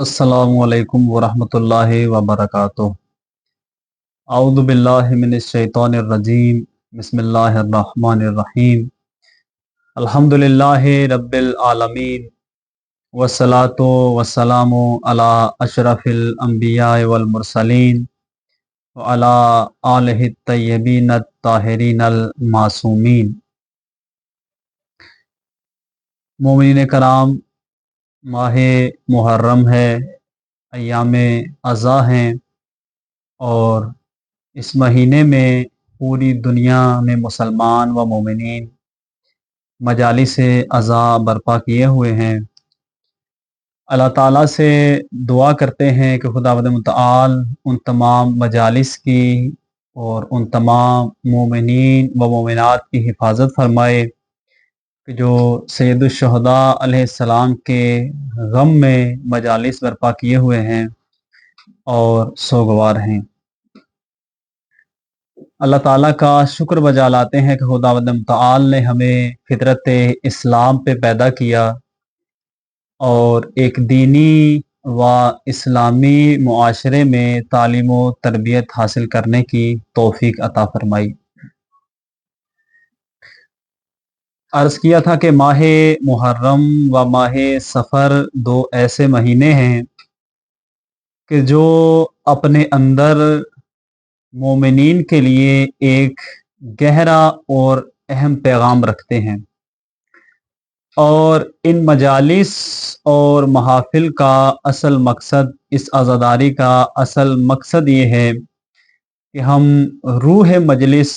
अस्सलामु अलैकुम वरहमतुल्लाहि वबरकातुह। औज़ु बिल्लाहि मिनश शैतानिर रजीम। बिस्मिल्लाहिर रहमानिर रहीम। अल्हम्दुलिल्लाहि रब्बिल आलमीन वस्सलातु वस्सलामु अला अशरफिल अंबिया वल मुरसलीन व अला आलिहि तय्यबीन ताहिरीनल मासूमीन। मोमिनीन कराम, माह मुहर्रम है, अय्याम अज़ा हैं और इस महीने में पूरी दुनिया में मुसलमान व मोमिनीन मजालिस अज़ा बर्पा किए हुए हैं। अल्लाह ताला से दुआ करते हैं कि खुदावंद मुतआल उन तमाम मजालिस की और उन तमाम मोमिनीन व मोमिनात की हिफाजत फरमाए कि जो सैयदुश्शुहदा अलैहिस्सलाम के गम में मजालिस बर्पा किए हुए हैं और सोगवार हैं। अल्लाह ताला का शुक्र बजा लाते हैं कि खुदावंद मुतआल ने हमें फितरत इस्लाम पे पैदा किया और एक दीनी व इस्लामी मुआशरे में तालीम व तरबियत हासिल करने की तौफीक अता फरमाई। अर्ज़ किया था कि माह मुहर्रम व माह सफ़र दो ऐसे महीने हैं कि जो अपने अंदर मोमिनीन के लिए एक गहरा और अहम पैगाम रखते हैं और इन मजालिस और महाफिल का असल मकसद, इस आज़ादारी का असल मकसद ये है कि हम रूह मजलिस,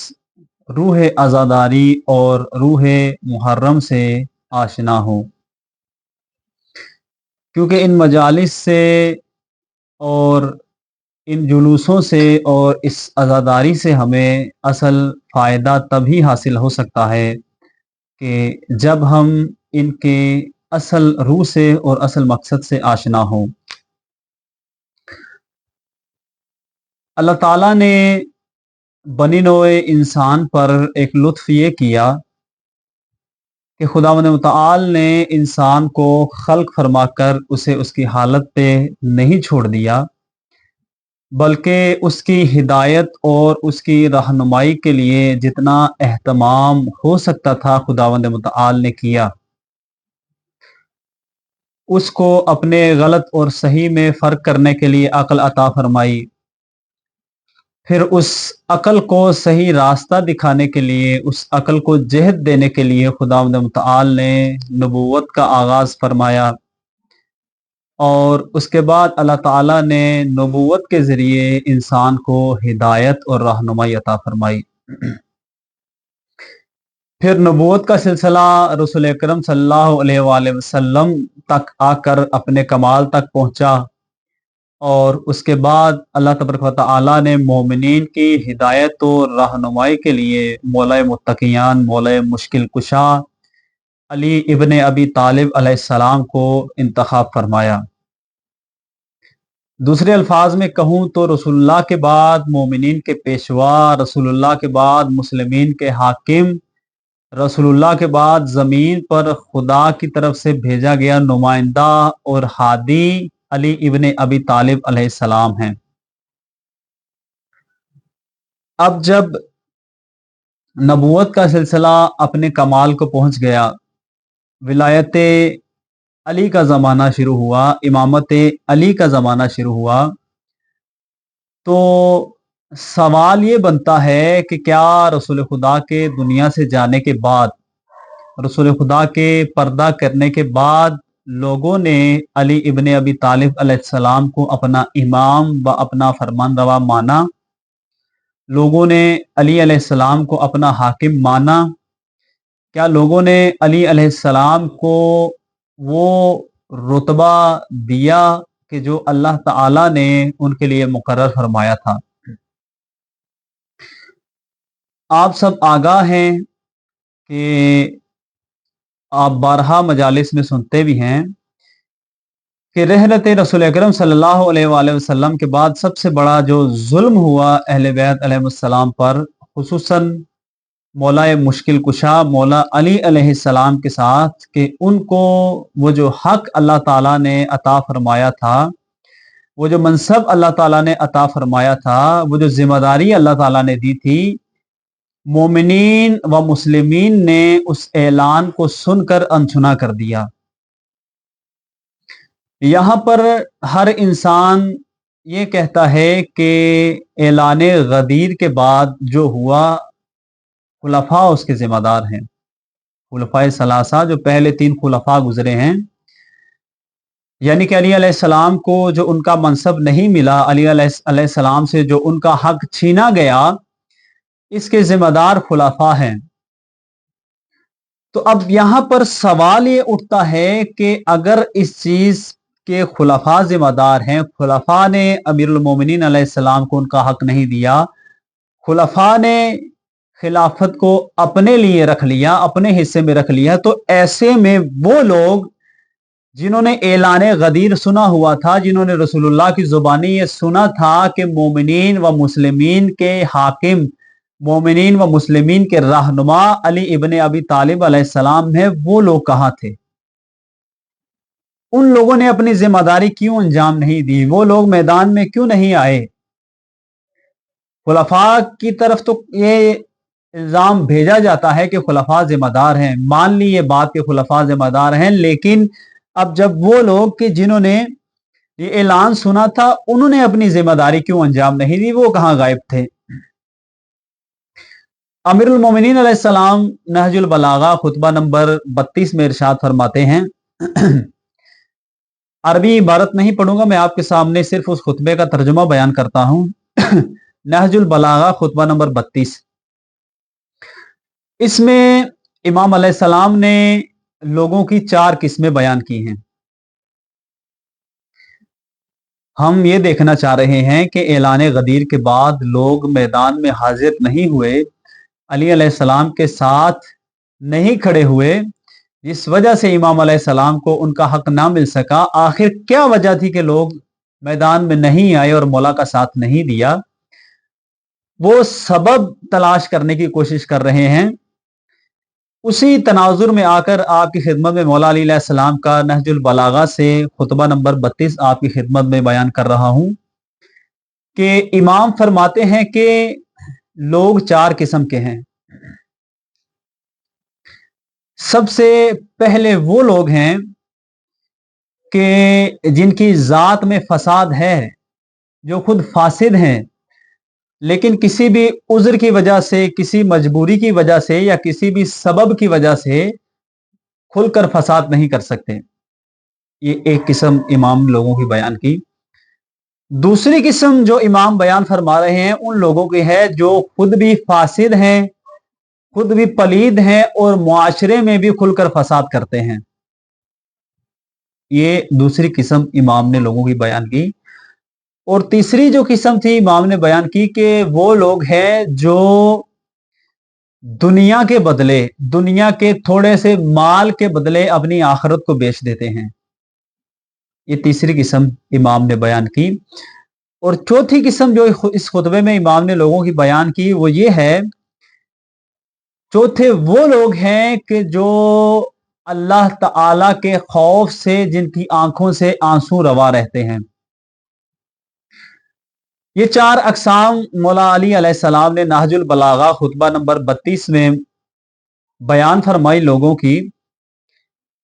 रूह आज़ादारी और रूह मुहर्रम से आशना हों, क्योंकि इन मजालिस से और इन जुलूसों से और इस आज़ादारी से हमें असल फ़ायदा तभी हासिल हो सकता है कि जब हम इनके असल रूह से और असल मकसद से आशना हों। अल्लाह ताला ने बनी नौए इंसान पर एक लुत्फ़ ये किया कि खुदावंद मुतआल ने इंसान को खल्क फरमाकर उसे उसकी हालत पे नहीं छोड़ दिया, बल्कि उसकी हिदायत और उसकी रहनुमाई के लिए जितना एहतमाम हो सकता था खुदावंद मुतआल ने किया। उसको अपने गलत और सही में फ़र्क करने के लिए अक्ल अता फरमाई। फिर उस अक्ल को सही रास्ता दिखाने के लिए, उस अक्ल को जहद देने के लिए खुदावंद मुतआल ने नबूवत का आगाज़ फरमाया और उसके बाद अल्लाह ताला ने नबूवत के ज़रिए इंसान को हिदायत और रहनुमाई अता फरमाई। फिर नबूवत का सिलसिला रसूल अकरम सल्लल्लाहु अलैहि वसल्लम तक आकर अपने कमाल तक पहुँचा और उसके बाद अल्लाह तबारक व तआला ने मोमिनीन की हिदायत और रहनुमाई के लिए मौला मुत्तकियान, मौला मुश्किल कुशा अली इब्ने अबी तालिब अलैहिस्सलाम को इंतखाब फरमाया। दूसरे अल्फाज में कहूँ तो रसूलुल्लाह के बाद मोमिनीन के पेशवा, रसूलुल्लाह के बाद मुस्लिमीन के हाकिम, रसूलुल्लाह के बाद ज़मीन पर खुदा की तरफ से भेजा गया नुमाइंदा और हादी अली इब्ने अबी तालिब अलैहिस्सलाम हैं। अब जब नबूवत का सिलसिला अपने कमाल को पहुंच गया, विलायत अली का ज़माना शुरू हुआ, इमामत अली का ज़माना शुरू हुआ, तो सवाल ये बनता है कि क्या रसूल खुदा के दुनिया से जाने के बाद, रसूल खुदा के पर्दा करने के बाद लोगों ने अली इब्ने अबी तालिब अलैहिस्सलाम को अपना इमाम व अपना फरमानरवा माना? लोगों ने अली अलैहिस्सलाम को अपना हाकिम माना? क्या लोगों ने अली अलैहिस्सलाम को वो रुतबा दिया कि जो अल्लाह ताला ने उनके लिए मुकर्रर फरमाया था? आप सब आगाह हैं कि आप बारहा मजालिस में सुनते भी हैं कि रहलत रसूल अकरम सल्लल्लाहु अलैहि वसल्लम के बाद सबसे बड़ा जो जुल्म हुआ अहले बैत अलैहिस्सलाम पर, खुसूसन मौला मुश्किल कुशा मौला अली अलैहिस्सलाम के साथ कि उनको वो जो हक अल्लाह ताला ने अता फरमाया था, वो जो मनसब अल्लाह ताला ने अता फरमाया था, वो जो जिम्मेदारी अल्लाह ताला ने दी थी, मोमिनीन व मुस्लिमीन ने उस ऐलान को सुनकर अनसुना कर दिया। यहाँ पर हर इंसान ये कहता है कि ऐलान गदीर के बाद जो हुआ, खुलफा उसके जिम्मेदार हैं। खुलफाए सलासा जो पहले तीन खुलफा गुजरे हैं, यानी कि अली अलैहिस्सलाम को जो उनका मनसब नहीं मिला, अली अलैहिस्सलाम से जो उनका हक छीना गया, इसके जिम्मेदार खुलफा हैं। तो अब यहां पर सवाल ये उठता है कि अगर इस चीज के खुलफा जिम्मेदार हैं, खुलफा ने अमीरुल मोमिनीन अलैहिस्सलाम को उनका हक नहीं दिया, खुलफा ने खिलाफत को अपने लिए रख लिया, अपने हिस्से में रख लिया, तो ऐसे में वो लोग जिन्होंने ऐलान गदीर सुना हुआ था, जिन्होंने रसूलुल्लाह की जुबानी ये सुना था कि मोमिनीन व मुस्लिमीन के हाकिम, मोमिनीन व मुस्लिमीन के रहनुमा अली इब्ने अबी तालिब अलैहिस्सलाम है, वो लोग कहाँ थे? उन लोगों ने अपनी जिम्मेदारी क्यों अंजाम नहीं दी? वो लोग मैदान में क्यों नहीं आए? खुलफा की तरफ तो ये इल्जाम भेजा जाता है कि खुलफा जिम्मेदार हैं, मान ली ये बात कि खुलफा जिम्मेदार हैं, लेकिन अब जब वो लोग कि जिन्होंने ये ऐलान सुना था, उन्होंने अपनी जिम्मेदारी क्यों अंजाम नहीं दी? वो कहां गायब थे? अमीरुल मोमिनीन अलैहिस्सलाम नहजुल बलागा खुतबा नंबर 32 में इरशाद फरमाते हैं, अरबी इबारत नहीं पढ़ूंगा मैं, आपके सामने सिर्फ उस खुतबे का तर्जुमा बयान करता हूं। नहजुल बलागा खुतबा नंबर 32, इसमें इमाम अलैहिस्सलाम ने लोगों की 4 किस्में बयान की हैं। हम ये देखना चाह रहे हैं कि ऐलान गदीर के बाद लोग मैदान में हाजिर नहीं हुए, अली अलैहिस्सलाम के साथ नहीं खड़े हुए, जिस वजह से इमाम अलैहिस्सलाम को उनका हक ना मिल सका। आखिर क्या वजह थी कि लोग मैदान में नहीं आए और मौला का साथ नहीं दिया? वो सबब तलाश करने की कोशिश कर रहे हैं। उसी तनाजुर में आकर आपकी खिदमत में मौला अली अलैहिस्सलाम का नहजुल बलागा से खुतबा नंबर 32 आपकी खिदमत में बयान कर रहा हूं कि इमाम फरमाते हैं कि लोग 4 किस्म के हैं। सबसे पहले वो लोग हैं कि जिनकी जात में फसाद है, जो खुद फासिद हैं, लेकिन किसी भी उज़्र की वजह से, किसी मजबूरी की वजह से या किसी भी सबब की वजह से खुलकर फसाद नहीं कर सकते। ये एक किस्म इमाम लोगों की बयान की। दूसरी किस्म जो इमाम बयान फरमा रहे हैं उन लोगों की है जो खुद भी फासिद हैं, खुद भी पलीद हैं और मुआशरे में भी खुलकर फसाद करते हैं। ये दूसरी किस्म इमाम ने लोगों की बयान की। और तीसरी जो किस्म थी इमाम ने बयान की कि वो लोग हैं जो दुनिया के बदले, दुनिया के थोड़े से माल के बदले अपनी आखिरत को बेच देते हैं। ये तीसरी किस्म इमाम ने बयान की। और चौथी किस्म जो इस खुतबे में इमाम ने लोगों की बयान की वो ये है, चौथे वो लोग हैं कि जो अल्लाह ताला के खौफ से जिनकी आंखों से आंसू रवा रहते हैं। ये 4 अकसाम मौला अली अलैहिस्सलाम ने नहजुल बलागा खुतबा नंबर 32 में बयान फरमाई लोगों की।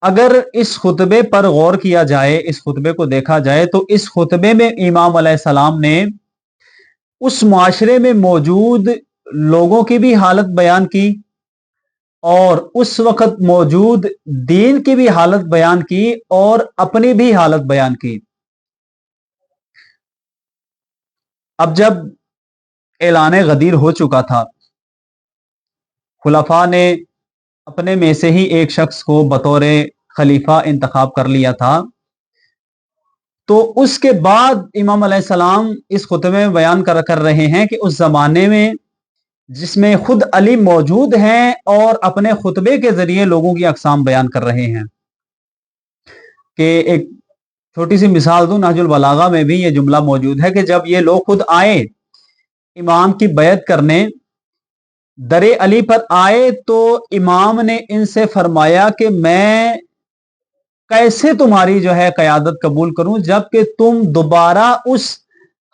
अगर इस खुतबे पर गौर किया जाए, इस खुतबे को देखा जाए, तो इस खुतबे में इमाम अलैहिस्सलाम ने उस मुआशरे में मौजूद लोगों की भी हालत बयान की और उस वक्त मौजूद दीन की भी हालत बयान की और अपनी भी हालत बयान की। अब जब ऐलान गदीर हो चुका था, खुलफा ने अपने में से ही एक शख्स को बतौर खलीफा इंतखाब कर लिया था, तो उसके बाद इमाम अलैहिस्सलाम इस खुतबे में बयान कर रहे हैं कि उस जमाने में जिसमें खुद अली मौजूद हैं और अपने खुतबे के जरिए लोगों की अकसाम बयान कर रहे हैं। कि एक छोटी सी मिसाल दूं, नहजुल बलागा में भी ये जुमला मौजूद है कि जब ये लोग खुद आए इमाम की बैत करने, दरे अली पर आए तो इमाम ने इनसे फरमाया कि मैं कैसे तुम्हारी जो है क़यादत कबूल करूं जबकि तुम दोबारा उस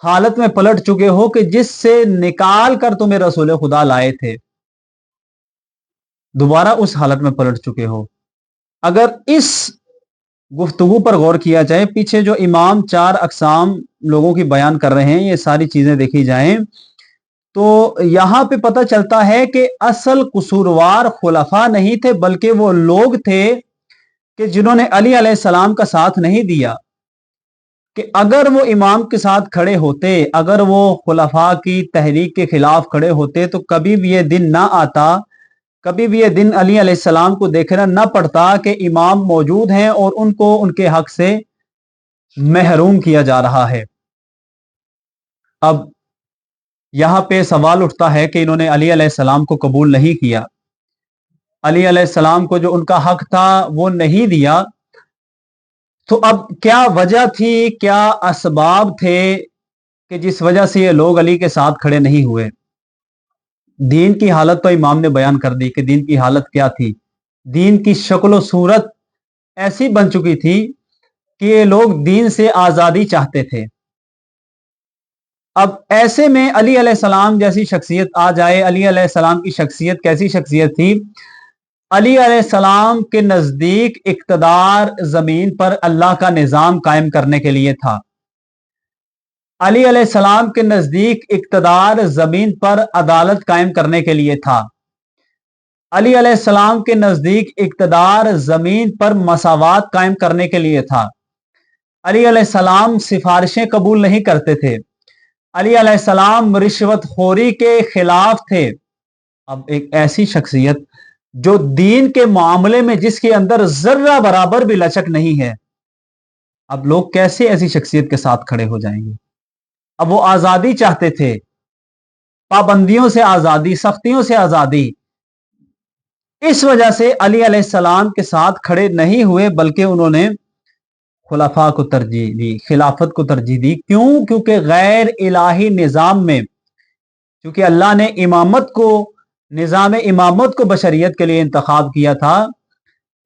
हालत में पलट चुके हो कि जिससे निकाल कर तुम्हें रसूल खुदा लाए थे, दोबारा उस हालत में पलट चुके हो। अगर इस गुफ्तगू पर गौर किया जाए, पीछे जो इमाम चार अकसाम लोगों की बयान कर रहे हैं, ये सारी चीजें देखी जाएं तो यहां पे पता चलता है कि असल कसूरवार खुलफा नहीं थे, बल्कि वो लोग थे कि जिन्होंने अली अलैहिस्सलाम का साथ नहीं दिया। कि अगर वो इमाम के साथ खड़े होते, अगर वो खुलफा की तहरीक के खिलाफ खड़े होते तो कभी भी ये दिन ना आता, कभी भी ये दिन अली अलैहिस्सलाम को देखना ना पड़ता कि इमाम मौजूद हैं और उनको उनके हक से महरूम किया जा रहा है। अब यहां पे सवाल उठता है कि इन्होंने अली अलैहिस्सलाम को कबूल नहीं किया, अली अलैहिस्सलाम को जो उनका हक था वो नहीं दिया, तो अब क्या वजह थी, क्या असबाब थे कि जिस वजह से ये लोग अली के साथ खड़े नहीं हुए। दीन की हालत तो इमाम ने बयान कर दी कि दीन की हालत क्या थी। दीन की शक्ल सूरत ऐसी बन चुकी थी कि ये लोग दीन से आजादी चाहते थे। अब ऐसे में अली अलैहिस्सलाम जैसी शख्सियत आ जाए। अली अलैहिस्सलाम की शख्सियत कैसी शख्सियत थी? अली अलैहिस्सलाम के नजदीक इक्तदार जमीन पर अल्लाह का निजाम कायम करने के लिए था। अली अलैहिस्सलाम के नजदीक इक्तदार जमीन पर अदालत कायम करने के लिए था। अली अलैहिस्सलाम के नजदीक इक्तदार जमीन पर मसावात कायम करने के लिए था। अली अलैहिस्सलाम सिफारिशें कबूल नहीं करते थे। अली अलैहिस्सलाम रिश्वतखोरी के खिलाफ थे। अब एक ऐसी शख्सियत जो दीन के मामले में जिसके अंदर जर्रा बराबर भी लचक नहीं है, अब लोग कैसे ऐसी शख्सियत के साथ खड़े हो जाएंगे? अब वो आजादी चाहते थे, पाबंदियों से आजादी, सख्तियों से आजादी। इस वजह से अली अलैहिस्सलाम के साथ खड़े नहीं हुए, बल्कि उन्होंने खुलाफा को तरजीह दी, खिलाफत को तरजीह दी। क्यों? क्योंकि गैर इलाही निजाम में, क्योंकि अल्लाह ने इमामत को, निजाम इमामत को बशरियत के लिए इंतखाब किया था।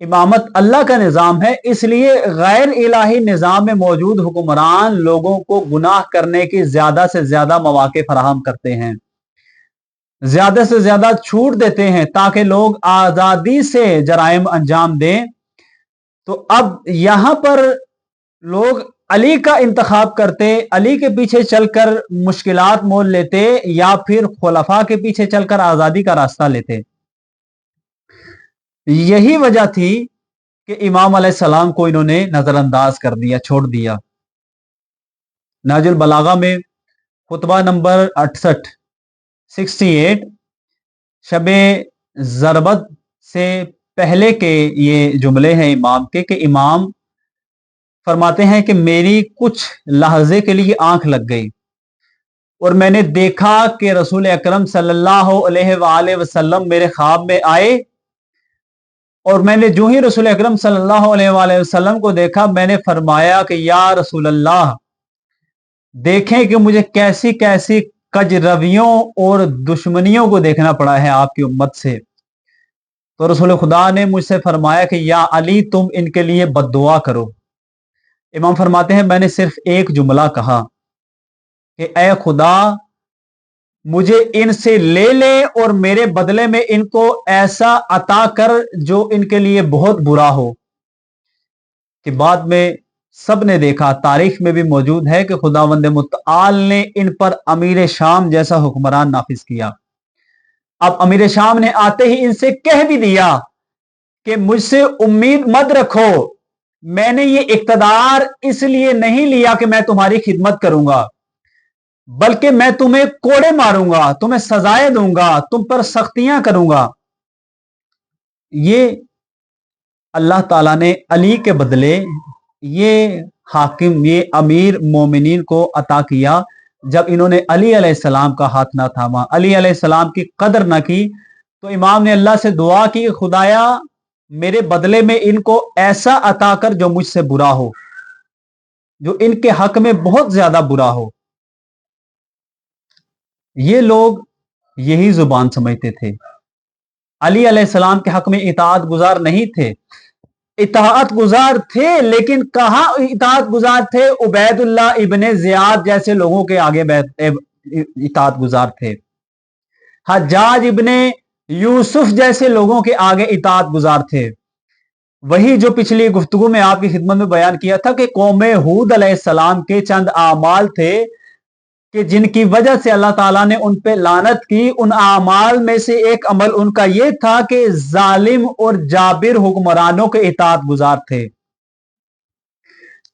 इमामत अल्लाह का निजाम है, इसलिए गैर इलाही निजाम में मौजूद हुक्मरान लोगों को गुनाह करने की ज्यादा से ज्यादा मौके फराहम करते हैं, ज्यादा से ज्यादा छूट देते हैं ताकि लोग आजादी से जराइम अंजाम दें। तो अब यहां पर लोग अली का इंतखाब करते, अली के पीछे चलकर मुश्किलात मोल लेते, या फिर खुलफा के पीछे चलकर आजादी का रास्ता लेते। यही वजह थी कि इमाम अलैहिस्सलाम को इन्होंने नजरअंदाज कर दिया, छोड़ दिया। नाजुल बलागा में खुतबा नंबर 68 शबे ज़रबत से पहले के ये जुमले हैं इमाम के, कि इमाम फरमाते हैं कि मेरी कुछ लहजे के लिए आंख लग गई और मैंने देखा कि रसूल अकरम सल्लल्लाहु अलैहि वसल्लम मेरे ख्वाब में आए, और मैंने जो ही रसूल अकरम सल्लल्लाहु अलैहि वसल्लम को देखा, मैंने फरमाया कि या रसूल अल्लाह, देखें कि मुझे कैसी कैसी कजरवियों और दुश्मनियों को देखना पड़ा है आपकी उम्मत से। तो रसूल खुदा ने मुझसे फरमाया कि या अली, तुम इनके लिए बद्दुआ करो। इमाम फरमाते हैं मैंने सिर्फ एक जुमला कहा कि ऐ खुदा, मुझे इनसे ले ले और मेरे बदले में इनको ऐसा अता कर जो इनके लिए बहुत बुरा हो। कि बाद में सब ने देखा, तारीख में भी मौजूद है कि खुदावंद मुतआल ने इन पर अमीर शाम जैसा हुक्मरान नाफिज किया। अब अमीर शाम ने आते ही इनसे कह भी दिया कि मुझसे उम्मीद मत रखो, मैंने ये इक्तदार इसलिए नहीं लिया कि मैं तुम्हारी खिदमत करूंगा, बल्कि मैं तुम्हें कोड़े मारूंगा, तुम्हें सजाएं दूंगा, तुम पर सख्तियां करूंगा। ये अल्लाह ताला ने अली के बदले ये हाकिम, ये अमीर मोमिनीन को अता किया जब इन्होंने अली अलैहिस्सलाम का हाथ ना थामा, अली अलैहिस्सलाम की कदर ना की। तो इमाम ने अल्लाह से दुआ की, खुदाया मेरे बदले में इनको ऐसा अता कर जो मुझसे बुरा हो, जो इनके हक में बहुत ज्यादा बुरा हो। ये लोग यही जुबान समझते थे। अली अलैहिस्सलाम के हक में इताअत गुजार नहीं थे, इताअत गुजार थे, लेकिन कहाँ इताअत गुजार थे? उबैदुल्लाह इब्ने जियाद जैसे लोगों के आगे इताअत गुजार थे, हज्जाज इब्ने यूसुफ जैसे लोगों के आगे इताअत गुजार थे। वही जो पिछली गुफ्तगू में आपकी खिदमत में बयान किया था कि कौम हूद अलैहिस्सलाम के चंद आमाल थे कि जिनकी वजह से अल्लाह ताला ने उन पे लानत की। उन आमाल में से एक अमल उनका यह था कि जालिम और जाबिर हुक्मरानों के इताअत गुजार थे।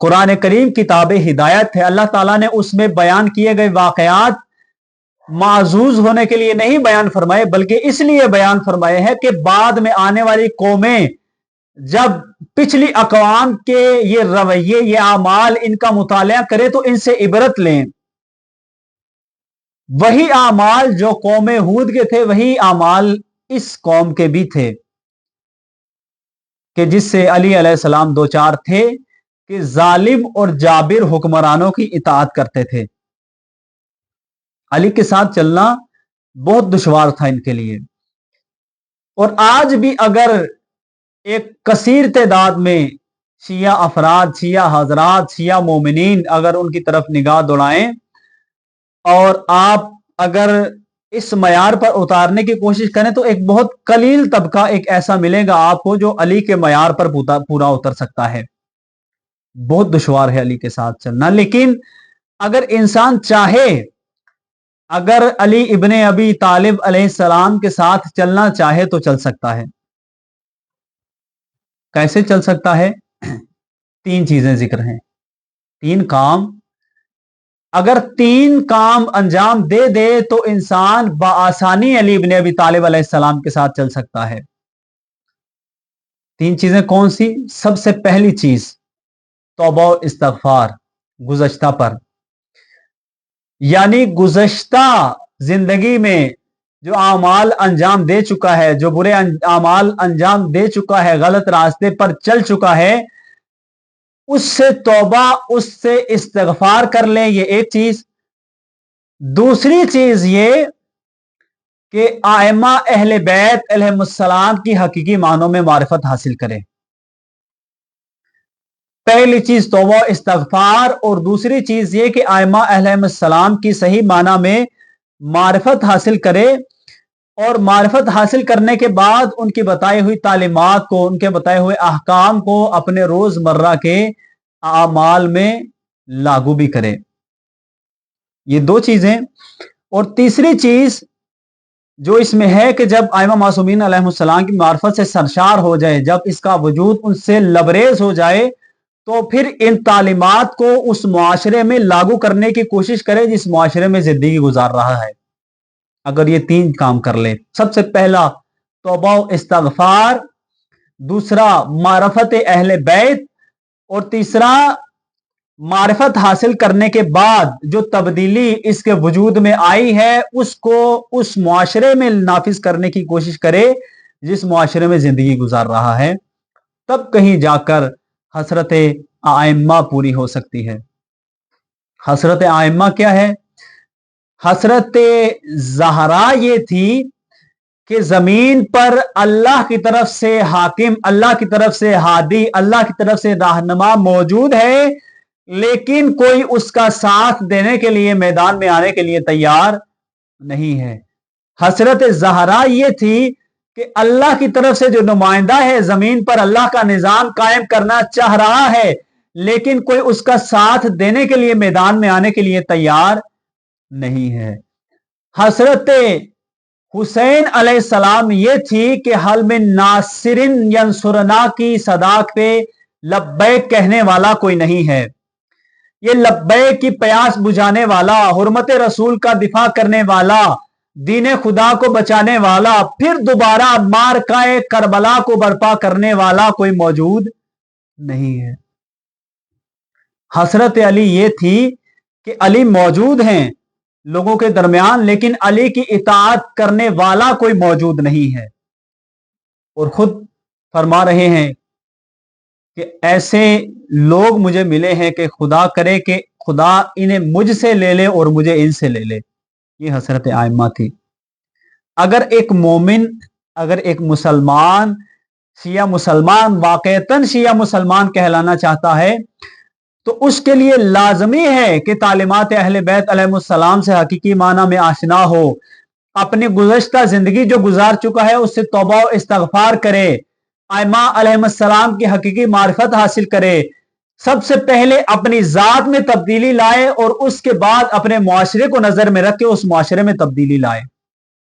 कुरान करीम किताब हिदायत है, अल्लाह ताला ने उसमें बयान किए गए वाकयात माजूज होने के लिए नहीं बयान फरमाए, बल्कि इसलिए बयान फरमाए हैं कि बाद में आने वाली कौमें जब पिछली अकवाम के ये रवैये, ये आमाल, इनका मुताला करें तो इनसे इबरत लें। वही आमाल जो कौम हूद के थे, वही आमाल इस कौम के भी थे कि जिससे अली अलैहिस्सलाम दो चार थे कि जालिम और जाबिर हुक्मरानों की इताअत करते थे। अली के साथ चलना बहुत दुश्वार था इनके लिए। और आज भी अगर एक कसीर तादाद में शिया अफराद, शिया हजरात, शिया मोमिनीन अगर उनकी तरफ निगाह दौड़ाएं और आप अगर इस मयार पर उतारने की कोशिश करें तो एक बहुत कलील तबका एक ऐसा मिलेगा आपको जो अली के मयार पर पूरा उतर सकता है। बहुत दुश्वार है अली के साथ चलना, लेकिन अगर इंसान चाहे, अगर अली इब्ने अबी तालिब अलैहिस्सलाम के साथ चलना चाहे तो चल सकता है। कैसे चल सकता है? तीन चीजें जिक्र हैं, तीन काम। अगर तीन काम अंजाम दे दे तो इंसान बआसानी अली इब्ने अबी तालिब अलैहिस्सलाम के साथ चल सकता है। तीन चीजें कौन सी? सबसे पहली चीज तौबा और इस्तिग़फ़ार गुज़श्ता पर, यानी गुज़श्ता जिंदगी में जो आमाल अंजाम दे चुका है, जो बुरे आमाल अंजाम दे चुका है, गलत रास्ते पर चल चुका है, उससे तौबा, उससे इस्तिग़फ़ार कर लें, ये एक चीज। दूसरी चीज ये कि आइम्मा अहले बैत अलैहिमुस्सलाम की हकीकी मानों में मारिफत हासिल करें। पहली चीज तौबा इस्तिग़फ़ार, और दूसरी चीज ये कि आइम्मा अलैहिमुस्सलाम की सही माना में मारिफत हासिल करे, और मारिफत हासिल करने के बाद उनकी बताई हुई तालीमात को, उनके बताए हुए अहकाम को अपने रोजमर्रा के आमाल में लागू भी करे। ये दो चीजें। और तीसरी चीज जो इसमें है कि जब आइमा मासूमीन अलैहिस्सलाम की मार्फत से सरशार हो जाए, जब इसका वजूद उनसे लबरेज हो जाए, तो फिर इन तालीमात को उस मुआशरे में लागू करने की कोशिश करे जिस मुआशरे में जिंदगी गुजार रहा है। अगर ये तीन काम कर ले, सबसे पहला तौबा इस्तिग़फ़ार, दूसरा मारिफत अहले बैत, और तीसरा मारिफत हासिल करने के बाद जो तब्दीली इसके वजूद में आई है उसको उस मुआशरे में नाफिज करने की कोशिश करे जिस मुआशरे में जिंदगी गुजार रहा है, तब कहीं जाकर हसरत आइम्मा पूरी हो सकती है। हसरत आइम्मा क्या है? हसरत ज़हरा ये थी कि जमीन पर अल्लाह की तरफ से हाकिम, अल्लाह की तरफ से हादी, अल्लाह की तरफ से रहनुमा मौजूद है, लेकिन कोई उसका साथ देने के लिए, मैदान में आने के लिए तैयार नहीं है। हसरत ज़हरा ये थी कि अल्लाह की तरफ से जो नुमाइंदा है, जमीन पर अल्लाह का निजाम कायम करना चाह रहा है, लेकिन कोई उसका साथ देने के लिए, मैदान में आने के लिए तैयार नहीं है। हसरत हुसैन अलैहिस्सलाम ये थी कि हल में नासिरिन यंसुरना की सदा पे लब्बैक कहने वाला कोई नहीं है। ये लब्बैक की प्यास बुझाने वाला, हुर्मत रसूल का दिफा करने वाला, दीन खुदा को बचाने वाला, फिर दोबारा मारकाए करबला को बर्पा करने वाला कोई मौजूद नहीं है। हसरत अली ये थी कि अली मौजूद हैं लोगों के दरमियान, लेकिन अली की इताअत करने वाला कोई मौजूद नहीं है। और खुद फरमा रहे हैं कि ऐसे लोग मुझे मिले हैं कि खुदा करे कि खुदा इन्हें मुझसे ले ले और मुझे इनसे ले ले। ये हसरत आइम्मा थी। अगर एक मोमिन, अगर एक मुसलमान शिया मुसलमान वाकईतन शिया मुसलमान कहलाना चाहता है, तो उसके लिए लाजमी है कि तालीमात अहले बैत अलैहिस्सलाम से हकीकी माना में आशना हो, अपनी गुज़श्ता जिंदगी जो गुजार चुका है उससे तौबा और इस्तगफार करे, आइमा अलैहिस्सलाम की हकीकी मारिफत हासिल करे, सबसे पहले अपनी जात में तब्दीली लाए और उसके बाद अपने मुआशरे को नजर में रख के उस मुआशरे में तब्दीली लाए।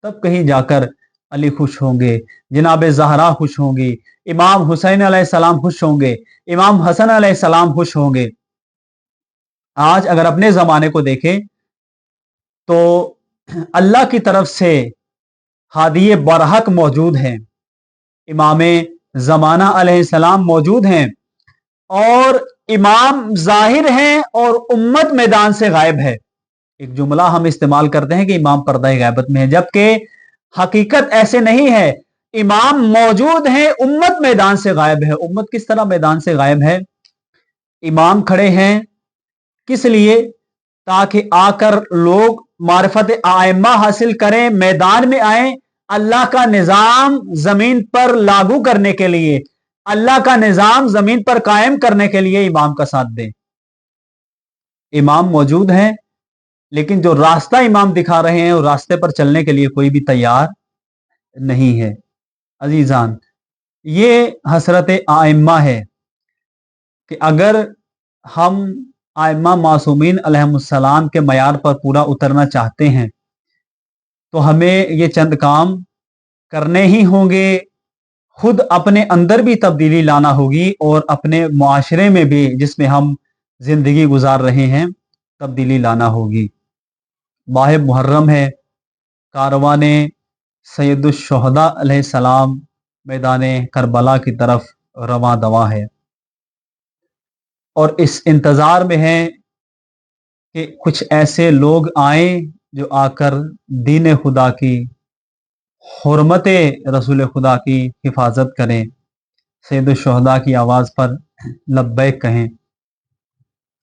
तब कहीं जाकर अली खुश होंगे, जनाब ज़हरा खुश होंगी, इमाम हुसैन अलैहिस्सलाम खुश होंगे, इमाम हसन अलैहिस्सलाम खुश होंगे। आज अगर अपने जमाने को देखें तो अल्लाह की तरफ से हादिये बरहक मौजूद हैं, इमाम जमाना अलैहिस्सलाम मौजूद हैं, और इमाम जाहिर हैं और उम्मत मैदान से गायब है। एक जुमला हम इस्तेमाल करते हैं कि इमाम पर्दा गैबत में है, जबकि हकीकत ऐसे नहीं है। इमाम मौजूद है, उम्मत मैदान से गायब है। उम्मत किस तरह मैदान से गायब है? इमाम खड़े हैं किस लिए? ताकि आकर लोग मारिफत आइम्मा हासिल करें, मैदान में आए, अल्लाह का निजाम जमीन पर लागू करने के लिए, अल्लाह का निजाम जमीन पर कायम करने के लिए इमाम का साथ दें। इमाम मौजूद हैं, लेकिन जो रास्ता इमाम दिखा रहे हैं, वो रास्ते पर चलने के लिए कोई भी तैयार नहीं है। अजीजान, ये हसरत आइम्मा है कि अगर हम आइम्मा मासूमीन अलैहिस्सलाम के मयार पर पूरा उतरना चाहते हैं तो हमें ये चंद काम करने ही होंगे। खुद अपने अंदर भी तब्दीली लाना होगी और अपने मुआशरे में भी, जिसमें हम जिंदगी गुजार रहे हैं, तब्दीली लाना होगी। माह मुहर्रम है, कारवाने सैयदुश्शुहदा अलैहिस्सलाम मैदान करबला की तरफ रवां दवा है और इस इंतज़ार में है कि कुछ ऐसे लोग आए जो आकर दीन खुदा की, हुर्मत रसूल खुदा की हिफाजत करें, सैयदुश्शुहदा की आवाज़ पर लब्बैक कहें।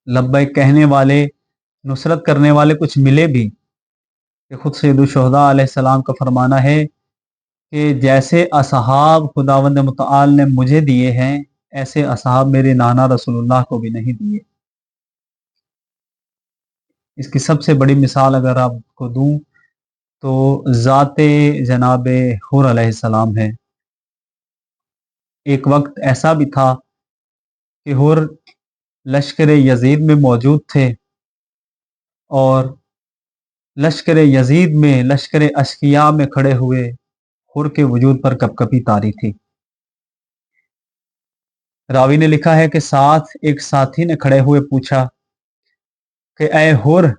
लब्बैक कहने वाले, नुसरत करने वाले कुछ मिले भी कि खुद सैयदुश्शुहदा अलैहिस्सलाम का फरमाना है कि जैसे असहाब खुदावंद मुतआल ने मुझे दिए हैं, ऐसे असहाब मेरे नाना रसूलुल्लाह को भी नहीं दिए। इसकी सबसे बड़ी मिसाल अगर आपको दूं तो ज़ाते जनाबे हुर अलैहिस्सलाम है। एक वक्त ऐसा भी था कि हुर लश्कर यजीद में मौजूद थे और लश्कर यजीद में, लश्कर अश्किया में खड़े हुए हुर के वजूद पर कपकपी तारी थी। रावी ने लिखा है कि साथ एक साथी ने खड़े हुए पूछा कि ऐ हुर,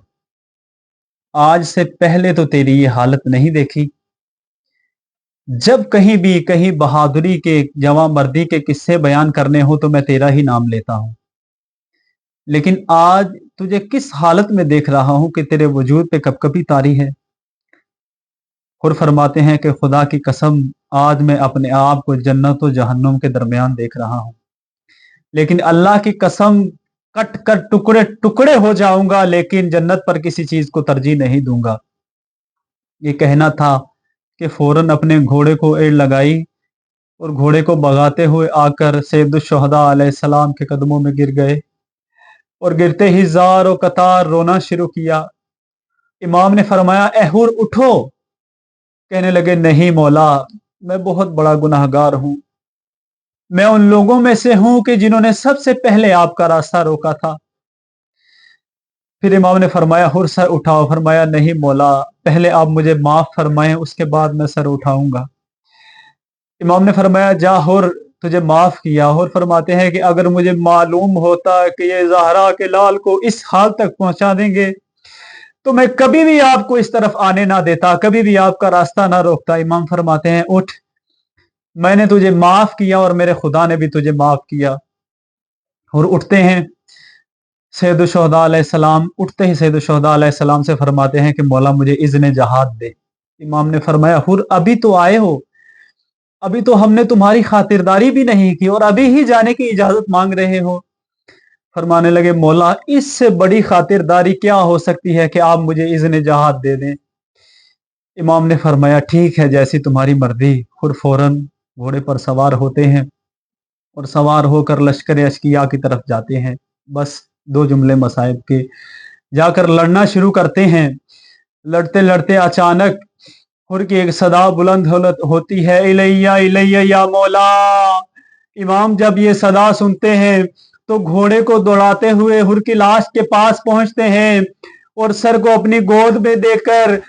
आज से पहले तो तेरी ये हालत नहीं देखी। जब कहीं भी कहीं बहादुरी के, जवां मर्दी के किस्से बयान करने हो तो मैं तेरा ही नाम लेता हूं, लेकिन आज तुझे किस हालत में देख रहा हूं कि तेरे वजूद पे कपकपी तारी है। खुद फरमाते हैं कि खुदा की कसम, आज मैं अपने आप को जन्नत और जहन्नुम के दरमियान देख रहा हूं, लेकिन अल्लाह की कसम, कट कर टुकड़े टुकड़े हो जाऊंगा, लेकिन जन्नत पर किसी चीज को तरजीह नहीं दूंगा। ये कहना था कि फौरन अपने घोड़े को एड़ लगाई और घोड़े को भगाते हुए आकर सैयदुश्शुहदा अलैहिस्सलाम के कदमों में गिर गए और गिरते ही जार और कतार रोना शुरू किया। इमाम ने फरमाया, ए हुर उठो। कहने लगे, नहीं मौला, मैं बहुत बड़ा गुनाहगार हूं, मैं उन लोगों में से हूं कि जिन्होंने सबसे पहले आपका रास्ता रोका था। फिर इमाम ने फरमाया, हुर सर उठाओ। फरमाया, नहीं मौला, पहले आप मुझे माफ फरमाएं, उसके बाद मैं सर उठाऊंगा। इमाम ने फरमाया, जा हुर, तुझे माफ किया। हुर फरमाते हैं कि अगर मुझे मालूम होता कि ये ज़हरा के लाल को इस हाल तक पहुंचा देंगे तो मैं कभी भी आपको इस तरफ आने ना देता, कभी भी आपका रास्ता ना रोकता। इमाम फरमाते हैं, उठ, मैंने तुझे माफ किया और मेरे खुदा ने भी तुझे माफ किया। और उठते हैं सैयदुश्शुहदा अलैहिस्सलाम, उठते ही सैयदुश्शुहदा अलैहिस्सलाम से फरमाते हैं कि मौला मुझे इज़्न जहाद दे। इमाम ने फरमाया, हुर अभी तो आए हो, अभी तो हमने तुम्हारी खातिरदारी भी नहीं की और अभी ही जाने की इजाजत मांग रहे हो। फरमाने लगे, मौला, इससे बड़ी खातिरदारी क्या हो सकती है कि आप मुझे इज़्न जहाद दे दें। इमाम ने फरमाया, ठीक है, जैसी तुम्हारी मर्जी। हुर फौरन घोड़े पर सवार होते हैं और सवार होकर लश्कर अश्किया की तरफ जाते हैं। बस दो जुमले मसाइब के, जाकर लड़ना शुरू करते हैं। लड़ते लड़ते अचानक हुर की एक सदा बुलंद होती है, इलैया इलैया या मौला। इमाम जब ये सदा सुनते हैं तो घोड़े को दौड़ाते हुए हुर की लाश के पास पहुंचते हैं और सर को अपनी गोद में देकर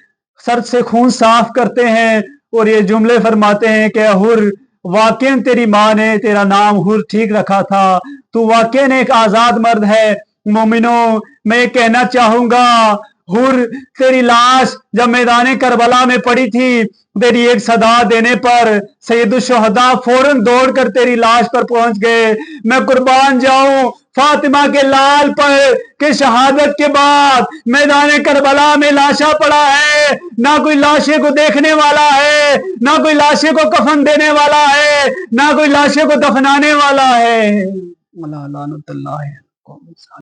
सर से खून साफ करते हैं और ये जुमले फरमाते हैं कि हुर, वाकई तेरी माँ ने तेरा नाम हुर ठीक रखा था, तू वाकई एक आजाद मर्द है। मोमिनो, मैं ये कहना चाहूंगा, हुर, तेरी लाश जब मैदान करबला में पड़ी थी, तेरी एक सदा देने पर सैयदुल शुहदा फौरन दौड़कर तेरी लाश पर पहुंच गए। मैं कुर्बान जाऊं फातिमा के लाल पर कि शहादत के बाद मैदान करबला में लाशा पड़ा है, ना कोई लाशे को देखने वाला है, ना कोई लाशे को कफन देने वाला है, ना कोई लाशे को दफनाने वाला है।